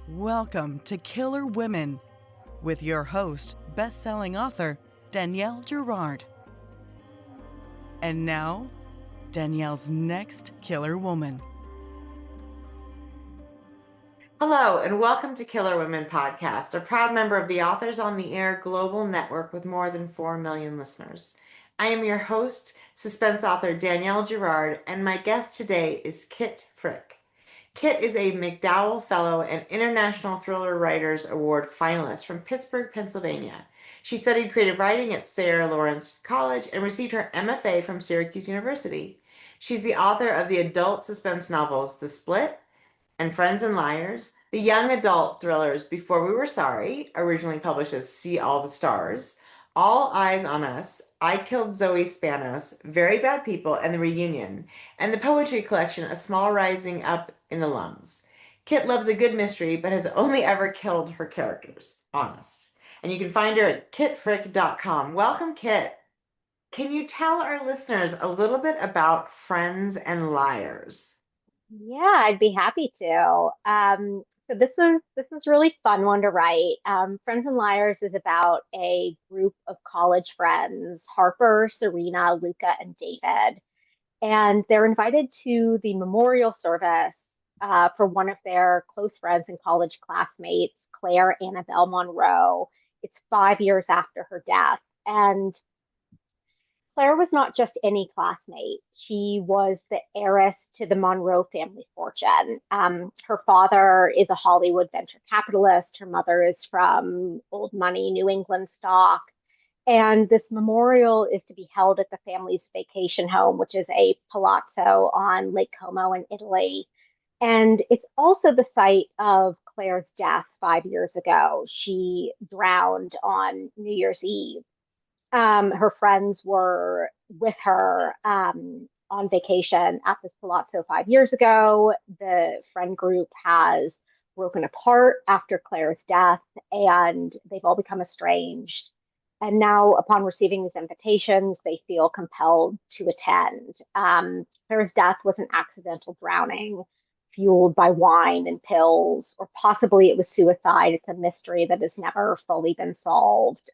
Welcome to Killer Women with your host, best-selling author Danielle Girard. And now, Danielle's next killer woman. Hello, and welcome to Killer Women Podcast, a proud member of the Authors on the Air global network with more than 4 million listeners. I am your host, suspense author Danielle Girard, and my guest today is Kit Frick. Kit is a McDowell Fellow and International Thriller Writers Award finalist from Pittsburgh, Pennsylvania. She studied creative writing at Sarah Lawrence College and received her MFA from Syracuse University. She's the author of the adult suspense novels The Split and Friends and Liars, the young adult thrillers Before We Were Sorry, originally published as See All the Stars, All Eyes on Us, I Killed Zoe Spanos, Very Bad People, and The Reunion, and the poetry collection A Small Rising Up in the Lungs. Kit loves a good mystery, but has only ever killed her characters. Honest. And you can find her at kitfrick.com. Welcome, Kit. Can you tell our listeners a little bit about Friends and Liars? Yeah, I'd be happy to. So this was a really fun one to write. Friends and Liars is about a group of college friends, Harper, Serena, Luca, and David, and they're invited to the memorial service for one of their close friends and college classmates, Claire Annabelle Monroe. It's 5 years after her death, and Claire was not just any classmate. She was the heiress to the Monroe family fortune. Her father is a Hollywood venture capitalist. Her mother is from old money New England stock. And this memorial is to be held at the family's vacation home, which is a palazzo on Lake Como in Italy. And it's also the site of Claire's death 5 years ago. She drowned on New Year's Eve. Her friends were with her on vacation at this palazzo 5 years ago. The friend group has broken apart after Claire's death, and they've all become estranged. And now, upon receiving these invitations, they feel compelled to attend. Claire's death was an accidental drowning fueled by wine and pills, or possibly it was suicide. It's a mystery that has never fully been solved.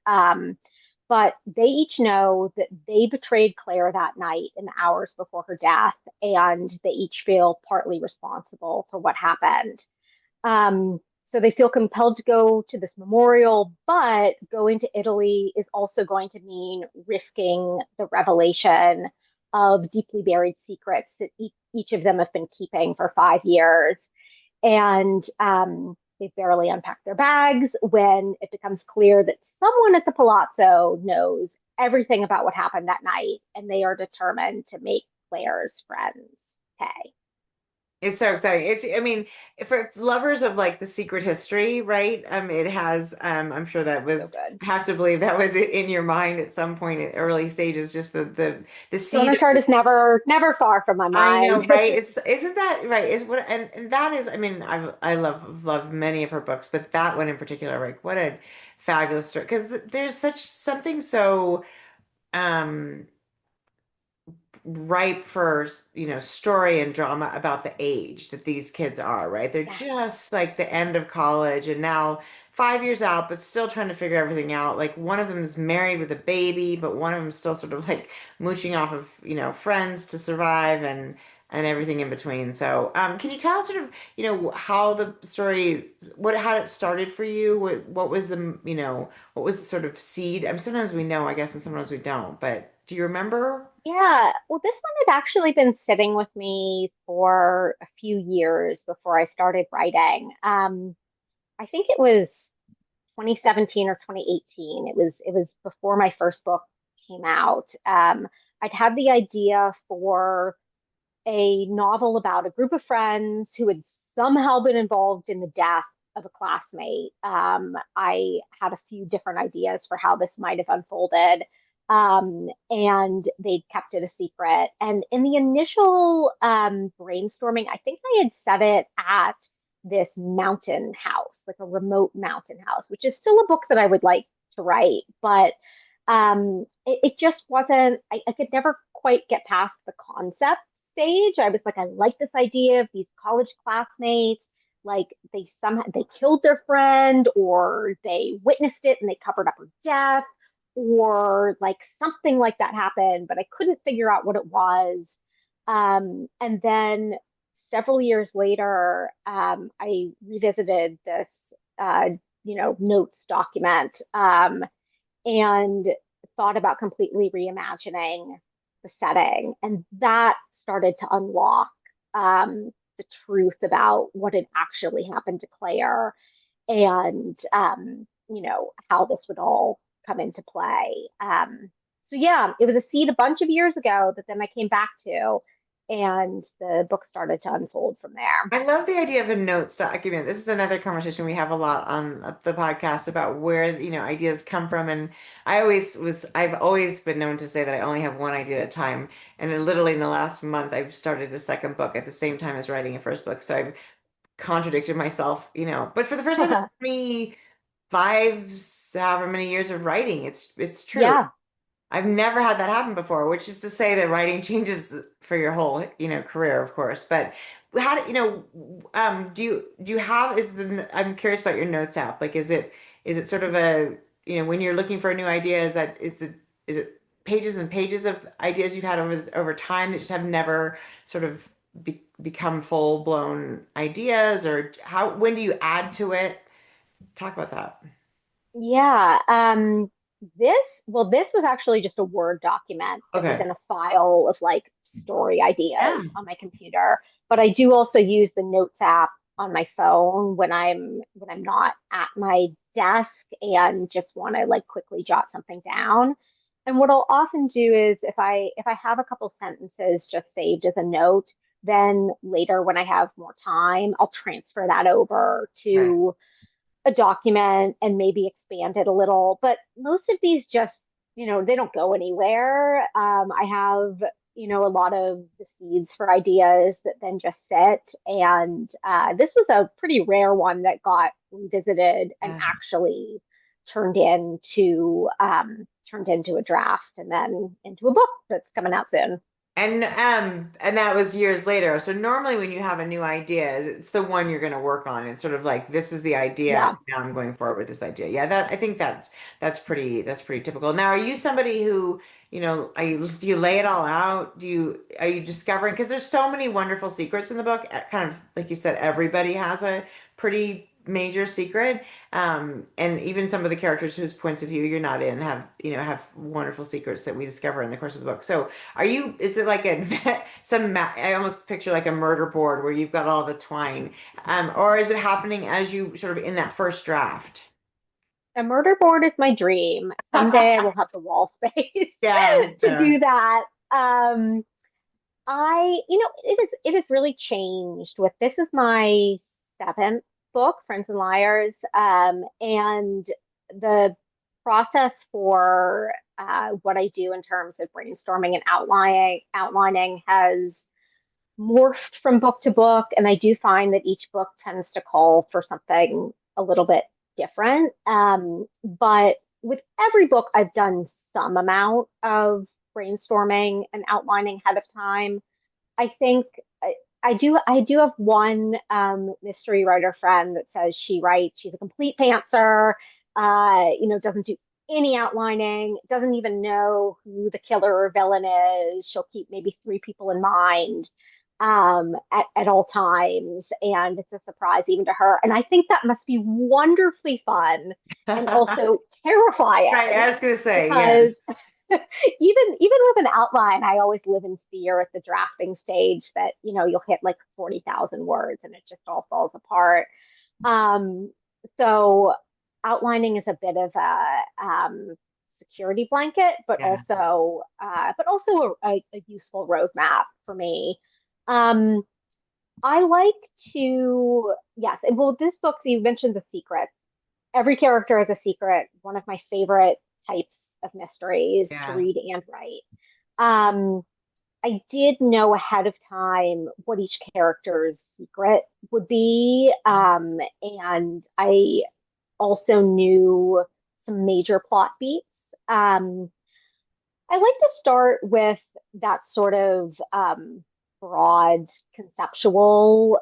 But they each know that they betrayed Claire that night in the hours before her death, and they each feel partly responsible for what happened. So they feel compelled to go to this memorial, but going to Italy is also going to mean risking the revelation of deeply buried secrets that each of them have been keeping for 5 years. And they barely unpack their bags when it becomes clear that someone at the palazzo knows everything about what happened that night, and they are determined to make Claire's friends pay. It's so exciting. I mean, for lovers of like the secret history, right? It has, I'm sure that So was, good. I have to believe that was in your mind at some point at early stages, just the Donna seed of, Tartt is never far from my I know, mind. right? Isn't that right? Is what, and that is, I mean, I love many of her books, but that one in particular, like what a fabulous story. Because there's such something so, um, ripe for story and drama about the age that these kids are, right? They're Yes. just like the end of college and now 5 years out, but still trying to figure everything out. Like one of them is married with a baby, but one of them is still sort of like mooching off of friends to survive and everything in between. So can you tell us sort of how the story, what how it started for you, what was the what was the sort of seed? Sometimes we know, I guess, and sometimes we don't, but do you remember? Yeah. Well, this one had actually been sitting with me for a few years before I started writing. I think it was 2017 or 2018. It was before my first book came out. I'd had the idea for a novel about a group of friends who had somehow been involved in the death of a classmate. I had a few different ideas for how this might have unfolded. And they'd kept it a secret. And in the initial brainstorming, I think I had set it at this mountain house, like a remote mountain house, which is still a book that I would like to write. But it just wasn't, I could never quite get past the concept stage. I was like, I like this idea of these college classmates like they killed their friend, or they witnessed it and they covered up her death, or like something like that happened, but I couldn't figure out what it was. And then several years later, I revisited this, notes document, and thought about completely reimagining the setting. And that started to unlock the truth about what had actually happened to Claire, and how this would all come into play. So yeah, it was a seed a bunch of years ago that then I came back to, and the book started to unfold from there. I love the idea of a notes document. This is another conversation we have a lot on the podcast about where, ideas come from. And I've always been known to say that I only have one idea at a time. And then literally in the last month, I've started a second book at the same time as writing a first book. So I've contradicted myself, but for the first time, it took me five, however many years of writing. It's true. Yeah. I've never had that happen before, which is to say that writing changes for your whole, career, of course. But how do do you have I'm curious about your notes app. Like, is it sort of a, when you're looking for a new idea, is it pages and pages of ideas you've had over time that just have never sort of become full blown ideas, or when do you add to it? Talk about that. Yeah. This was actually just a Word document that was Okay. in a file of like story Yeah. ideas on my computer. But I do also use the Notes app on my phone when I'm not at my desk and just want to like quickly jot something down. And what I'll often do is if I have a couple sentences just saved as a note, then later when I have more time, I'll transfer that over Right. to a document and maybe expand it a little. But most of these just, they don't go anywhere. I have, a lot of the seeds for ideas that then just sit. And this was a pretty rare one that got revisited and Yeah. actually turned into a draft and then into a book that's coming out soon. And that was years later. So normally when you have a new idea, it's the one you're going to work on. It's sort of like this is the idea. Yeah. Now I'm going forward with this idea. Yeah, I think that's pretty typical. Now, are you somebody who, do you lay it all out? Are you discovering, because there's so many wonderful secrets in the book. Kind of like you said, everybody has a pretty major secret. And even some of the characters whose points of view you're not in have wonderful secrets that we discover in the course of the book. So is it like I almost picture like a murder board where you've got all the twine, or is it happening as you sort of in that first draft? A murder board is my dream. Someday I will have the wall space Yeah, to do that. Um, it has really changed. This is my seventh book, Friends and Liars, and the process for what I do in terms of brainstorming and outlining has morphed from book to book, and I do find that each book tends to call for something a little bit different. But with every book, I've done some amount of brainstorming and outlining ahead of time. I think I do have one mystery writer friend that says she's a complete pantser, doesn't do any outlining, doesn't even know who the killer or villain is. She'll keep maybe three people in mind at all times, and it's a surprise even to her. And I think that must be wonderfully fun and also Right. terrifying I was gonna say yes. because even with an outline, I always live in fear at the drafting stage that, you'll hit like 40,000 words and it just all falls apart. Um, so outlining is a bit of a security blanket, but Yeah. also a useful roadmap for me. Um, I like to, yes, and well, this book, so you mentioned the secrets. Every character has a secret. One of my favorite types of mysteries to Yeah. read and write. Um, I did know ahead of time what each character's secret would be. And I also knew some major plot beats. I like to start with that sort of broad conceptual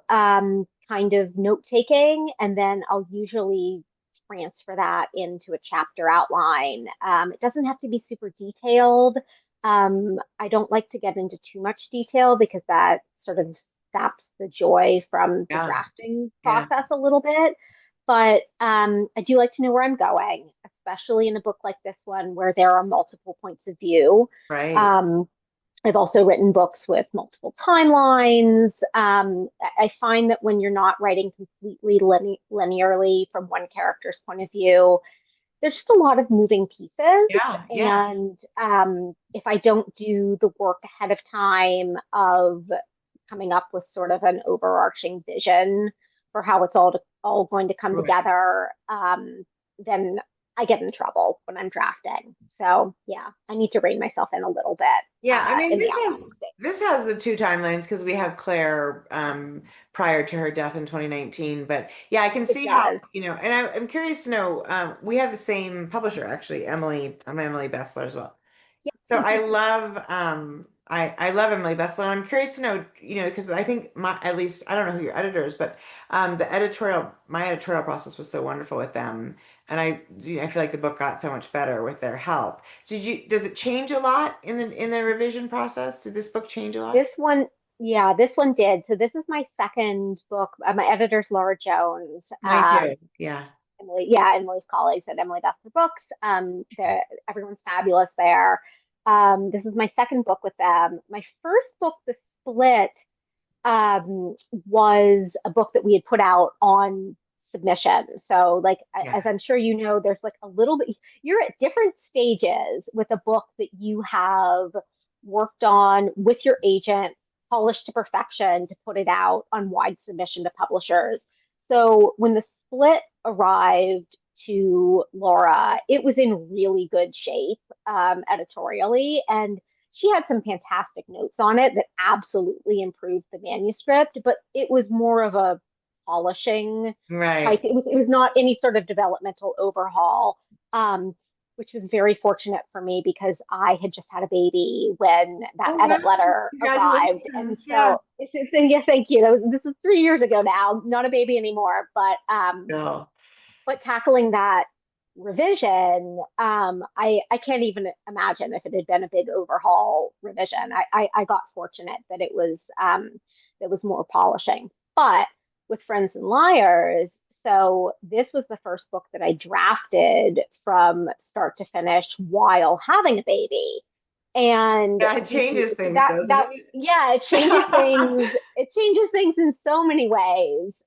kind of note taking, and then I'll usually transfer that into a chapter outline. It doesn't have to be super detailed. I don't like to get into too much detail because that sort of saps the joy from the Yeah. drafting Yeah. process a little bit. But I do like to know where I'm going, especially in a book like this one where there are multiple points of view. Right. Um, I've also written books with multiple timelines. I find that when you're not writing completely linearly from one character's point of view, there's just a lot of moving pieces. Yeah. Yeah. And if I don't do the work ahead of time of coming up with sort of an overarching vision for how it's all going to come Right. together, then I get in trouble when I'm drafting. So yeah, I need to rein myself in a little bit Yeah, I mean, in the this has outlining stage. this has the two timelines because we have Claire prior to her death in 2019. But yeah, I can It see how, does. and I'm curious to know, we have the same publisher actually, Emily. I'm Emily Bestler as well. So I love I love Emily Bestler. I'm curious to know, because I think my at least I don't know who your editor is, but the editorial my editorial process was so wonderful with them. And I feel like the book got so much better with their help. Does it change a lot in the revision process? Did this book change a lot? This one, yeah, this one did. So this is my second book. My editor's Laura Jones. Mine too. Yeah. Emily, yeah, Emily's colleagues at Emily Bethler Books. Everyone's fabulous there. This is my second book with them. My first book, The Split, was a book that we had put out on submission. So, like, Yeah. as I'm sure you know, there's like a little bit, you're at different stages with a book that you have worked on with your agent, polished to perfection to put it out on wide submission to publishers. So, when The Split arrived to Laura, it was in really good shape editorially. And she had some fantastic notes on it that absolutely improved the manuscript, but it was more of a polishing type. Right. It was not any sort of developmental overhaul, which was very fortunate for me because I had just had a baby when that Oh, wow. edit letter arrived, and Congratulations. Yeah. so this is yeah, thank you. This was 3 years ago now, not a baby anymore, No. but tackling that revision, I can't even imagine if it had been a big overhaul revision. I got fortunate that it was more polishing. But with Friends and Liars, so this was the first book that I drafted from start to finish while having a baby. And Yeah, it changes things, that doesn't that it? yeah, it changes things. It changes things in so many ways.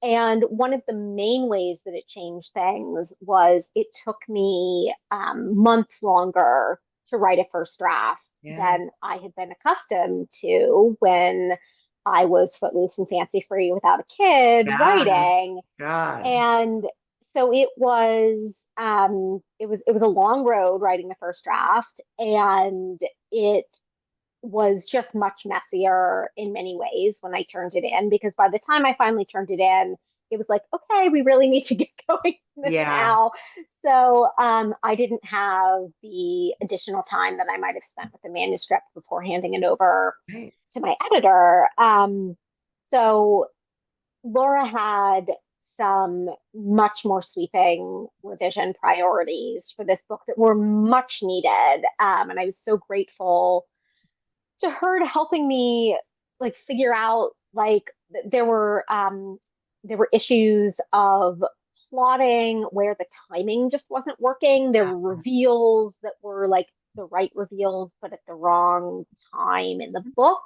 And one of the main ways that it changed things was it took me months longer to write a first draft Yeah. than I had been accustomed to when I was footloose and fancy free without a kid Yeah. writing. God. And so it was a long road writing the first draft, and it was just much messier in many ways when I turned it in, because by the time I finally turned it in, it was like, okay, we really need to get going on this Yeah. now. So I didn't have the additional time that I might have spent with the manuscript before handing it over Right. to my editor. So Laura had some much more sweeping revision priorities for this book that were much needed. And I was so grateful to her to helping me like figure out like there were issues of plotting where the timing just wasn't working. There were reveals that were like the right reveals but at the wrong time in the book,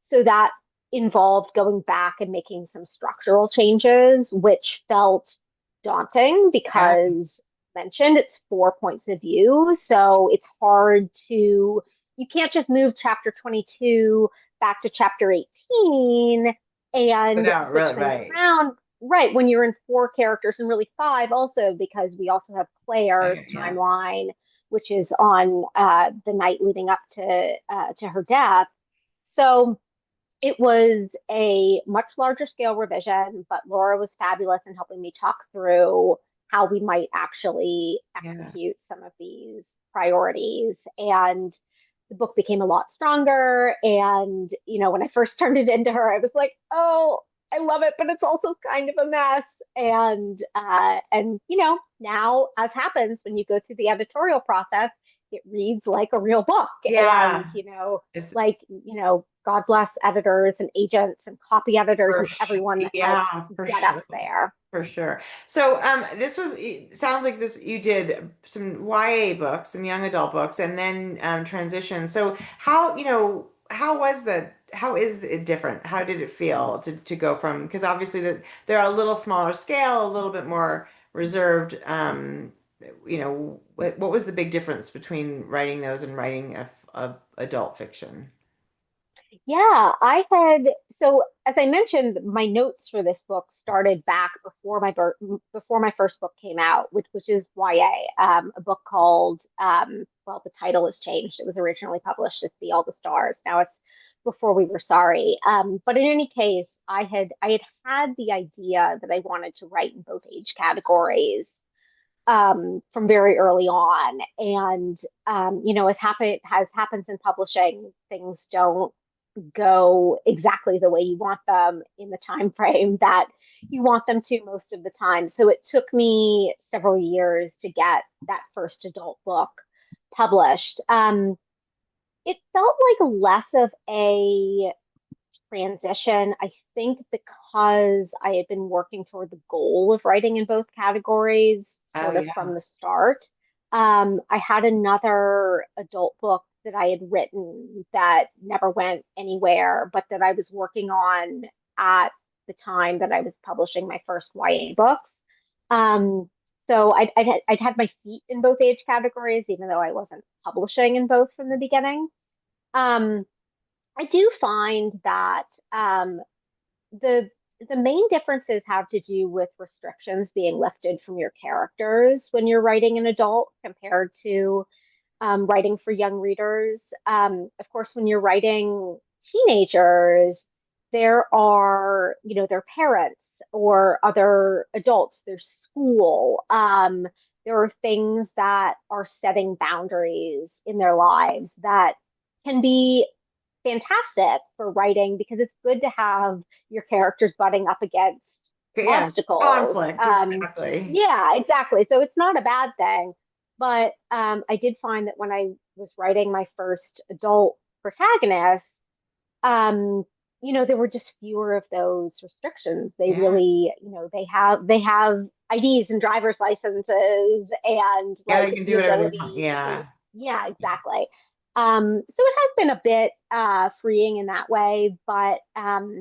so that involved going back and making some structural changes, which felt daunting Yeah. because mentioned it's 4 points of view, so it's hard to you can't just move chapter 22 back to chapter 18 and Without switch really, things right. around, right, when you're in four characters and really five, also because we also have Claire's Right. Yeah. timeline, which is on the night leading up to her death. So it was a much larger scale revision, but Laura was fabulous in helping me talk through how we might actually Yeah. execute some of these priorities. And the book became a lot stronger. And, when I first turned it into her, I was like, oh, I love it, but it's also kind of a mess. And now, as happens when you go through the editorial process, it reads like a real book. And Yeah. It's God bless editors and agents and copy editors for and sure. everyone that helps Yeah, for get us sure. there. For sure. So, this was, it sounds like this, you did some YA books, some young adult books, and then transition. So how, how was that? How is it different? How did it feel to go from, because obviously they're a little smaller scale, a little bit more reserved. What was the big difference between writing those and writing a adult fiction? Yeah, so as I mentioned, my notes for this book started back before my first book came out, which is YA, a book called well, the title has changed. It was originally published as The All the Stars. Now it's Before We Were Sorry. But in any case, I had the idea that I wanted to write in both age categories from very early on. And as happens in publishing, things don't go exactly the way you want them in the time frame that you want them to most of the time. So it took me several years to get that first adult book published. It felt like less of a transition, I think, because I had been working toward the goal of writing in both categories Oh sort of yeah. from the start. I had another adult book that I had written that never went anywhere, but that I was working on at the time that I was publishing my first YA books. Um, so I'd had my feet in both age categories, even though I wasn't publishing in both from the beginning. Um, I do find that the the main differences have to do with restrictions being lifted from your characters when you're writing an adult compared to writing for young readers. Of course, when you're writing teenagers, there are, their parents or other adults, there's school. There are things that are setting boundaries in their lives that can be fantastic for writing because it's good to have your characters butting up against Yeah. obstacles. Conflict, exactly. Yeah, exactly. So it's not a bad thing. But I did find that when I was writing my first adult protagonist, um, there were just fewer of those restrictions. They Yeah. really, they have IDs and driver's licenses and Yeah, they like can do the whatever they want. ability to, Yeah. yeah, exactly. So it has been a bit freeing in that way, but a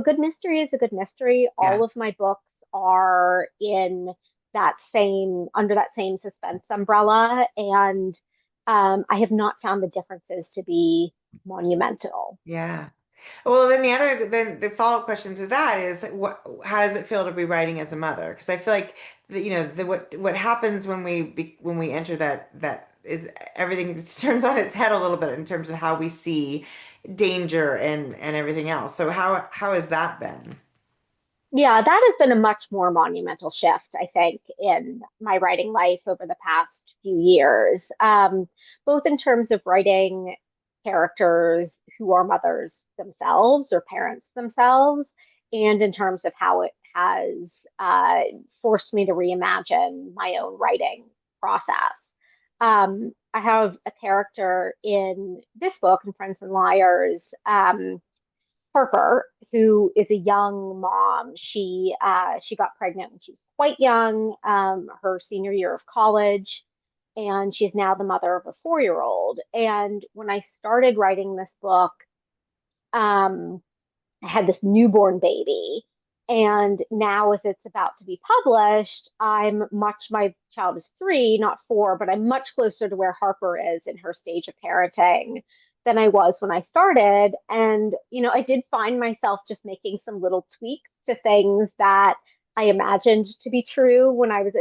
good mystery is a good mystery. Yeah. All of my books are in under that same suspense umbrella, and I have not found the differences to be monumental. Yeah. Well, then the follow-up question to that is how does it feel to be writing as a mother? Because I feel like what happens when we enter that is everything turns on its head a little bit in terms of how we see danger and everything else. So how has that been? Yeah, that has been a much more monumental shift, I think, in my writing life over the past few years, both in terms of writing characters who are mothers themselves or parents themselves, and in terms of how it has forced me to reimagine my own writing process. I have a character in this book, in Friends and Liars, Harper, who is a young mom. She got pregnant when she was quite young, her senior year of college, and she's now the mother of a 4 year old. And when I started writing this book, um, I had this newborn baby. And now, as it's about to be published, my child is 3, not 4, but I'm much closer to where Harper is in her stage of parenting than I was when I started. And, I did find myself just making some little tweaks to things that I imagined to be true when I was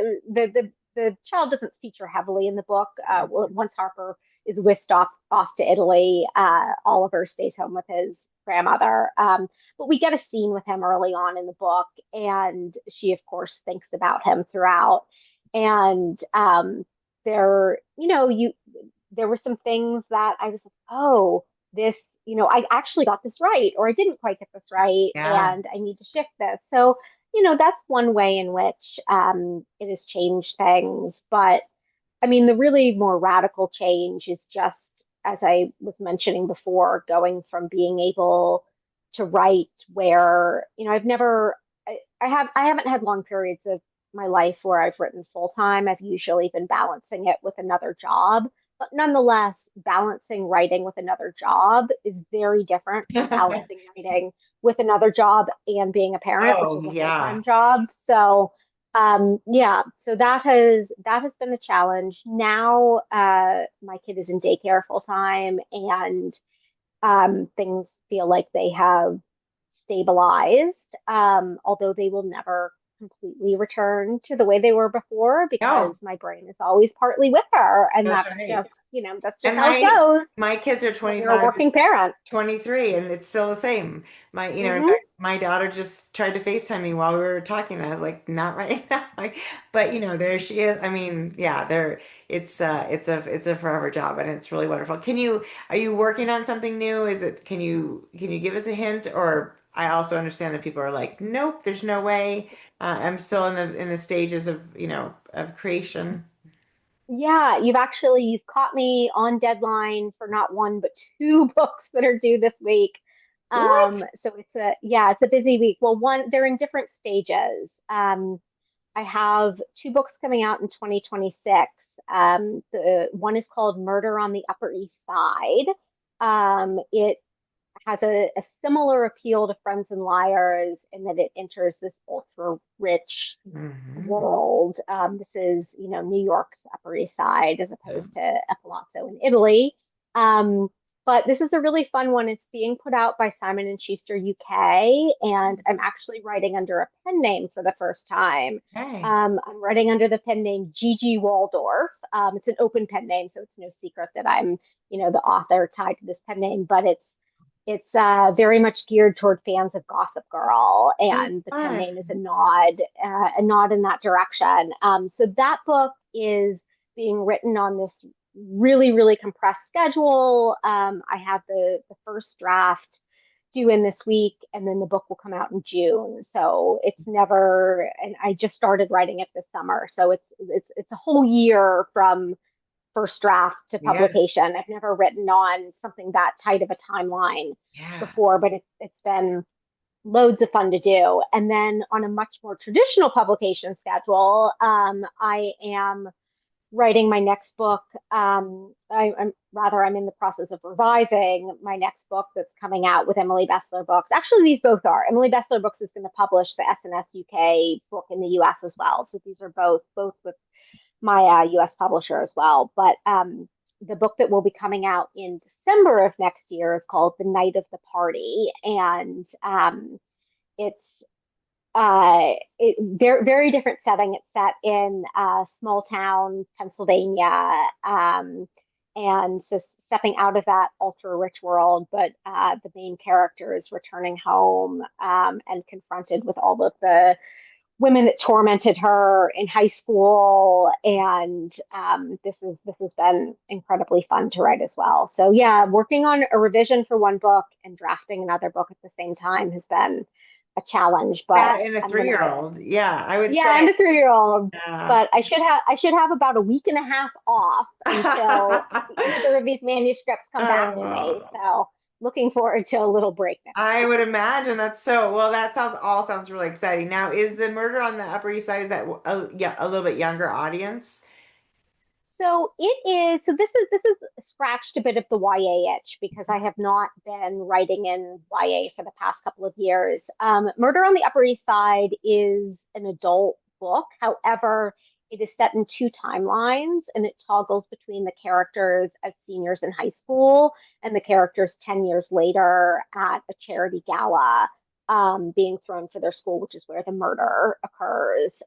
the child doesn't feature heavily in the book. Once Harper is whisked off to Italy, Oliver stays home with his grandmother. But we get a scene with him early on in the book, and she, of course, thinks about him throughout. And there, there were some things that I was like, oh, this I actually got this right, or I didn't quite get this right, Yeah. and I need to shift this. So, that's one way in which it has changed things. But I mean, the really more radical change is just, as I was mentioning before, going from being able to write where, I've never, I haven't had long periods of my life where I've written full time. I've usually been balancing it with another job. But nonetheless, balancing writing with another job is very different from balancing writing with another job and being a parent, which is Oh, a yeah. full-time job. So, yeah, so that has been the challenge. Now, my kid is in daycare full time, and things feel like they have stabilized, although they will never completely return to the way they were before No, because my brain is always partly with her, and that's that's right. just, that's just And how it my goes my kids are when you're a 25 working parent. 23, and it's still the same. In Hmm. fact, my daughter just tried to FaceTime me while we were talking. And I was like, not right now. Like, but there she is. I mean, yeah, it's a forever job, and it's really wonderful. Are you working on something new? Can you give us a hint? Or I also understand that people are like, nope, there's no way. I'm still in the stages of creation. Yeah, you've caught me on deadline for not one but two books that are due this week. What? So it's a busy week. Well, they're in different stages. I have two books coming out in 2026. The one is called Murder on the Upper East Side. It has a similar appeal to Friends and Liars in that it enters this ultra rich Hmm. world. This is, New York's Upper East Side as opposed to Palazzo in Italy. Um, but this is a really fun one. It's being put out by Simon and Schuster UK, and I'm actually writing under a pen name for the first time. Okay. I'm writing under the pen name Gigi Waldorf. It's an open pen name, so it's no secret that I'm, the author tied to this pen name, but it's very much geared toward fans of Gossip Girl, Oh, and the pen name is fun. a nod in that direction. So that book is being written on this really, really compressed schedule. I have the first draft due in this week, and then the book will come out in June. So it's never, and I just started writing it this summer. So it's a whole year from first draft to Yeah. publication. I've never written on something that tight of a timeline Yeah. before, but it's been loads of fun to do. And then on a much more traditional publication schedule, I am writing my next book. I'm in the process of revising my next book that's coming out with Emily Bestler Books. Actually, these both are. Emily Bestler Books is going to publish the SNS UK book in the US as well. So these are both with my US publisher as well. But the book that will be coming out in December of next year is called The Night of the Party. And it's very, very different setting. It's set in small town Pennsylvania. And so stepping out of that ultra rich world, but the main character is returning home and confronted with all of the women that tormented her in high school, and this has been incredibly fun to write as well. So yeah, working on a revision for one book and drafting another book at the same time has been a challenge, but That and a I'm gonna three-year-old. Yeah, I would yeah, say. and a 3-year-old. Yeah. But I should have about a week and a half off until either of these manuscripts come back to me. Oh, So looking forward to a little break next I month. would imagine that's so. Well, that sounds really exciting. Now, is the Murder on the Upper East Side, is that yeah, a little bit younger audience? So it is. So this is scratched a bit of the YA itch because I have not been writing in YA for the past couple of years. Murder on the Upper East Side is an adult book. However, it is set in two timelines, and it toggles between the characters as seniors in high school and the characters 10 years later at a charity gala, being thrown for their school, which is where the murder occurs.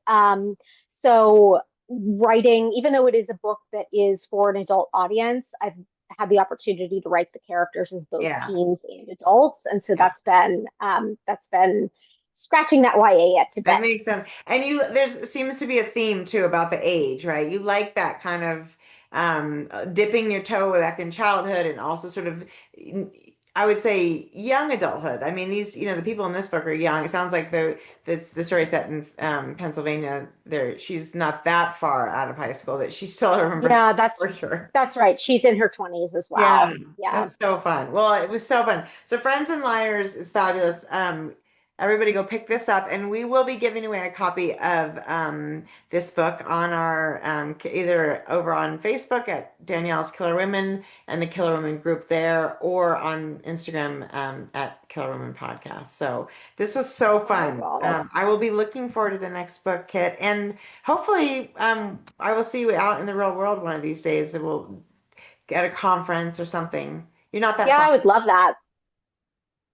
So writing, even though it is a book that is for an adult audience, I've had the opportunity to write the characters as both Yeah. teens and adults, and so Yeah. that's been scratching that YA itch a bit. That makes sense. And there's seems to be a theme too about the age, right? You like that kind of dipping your toe back in childhood and also sort of I would say young adulthood. I mean, these, the people in this book are young. It sounds like the story set in Pennsylvania. She's not that far out of high school that she still remembers Yeah, for sure. that's right. She's in her 20s as Yeah, well. Yeah. that's so fun. Well, it was so fun. So Friends and Liars is fabulous. Everybody go pick this up, and we will be giving away a copy of this book on our either over on Facebook at Danielle's Killer Women and the Killer Women group there, or on Instagram at Killer Women Podcast. So this was so fun. Wonderful. I will be looking forward to the next book, Kit, and hopefully I will see you out in the real world one of these days. It will at a conference or something. You're not that Yeah, far. I would love that.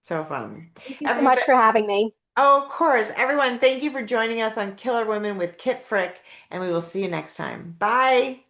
So fun. Thank you so much Everybody, for having me. oh, of course. Everyone, thank you for joining us on Killer Women with Kit Frick, and we will see you next time. Bye.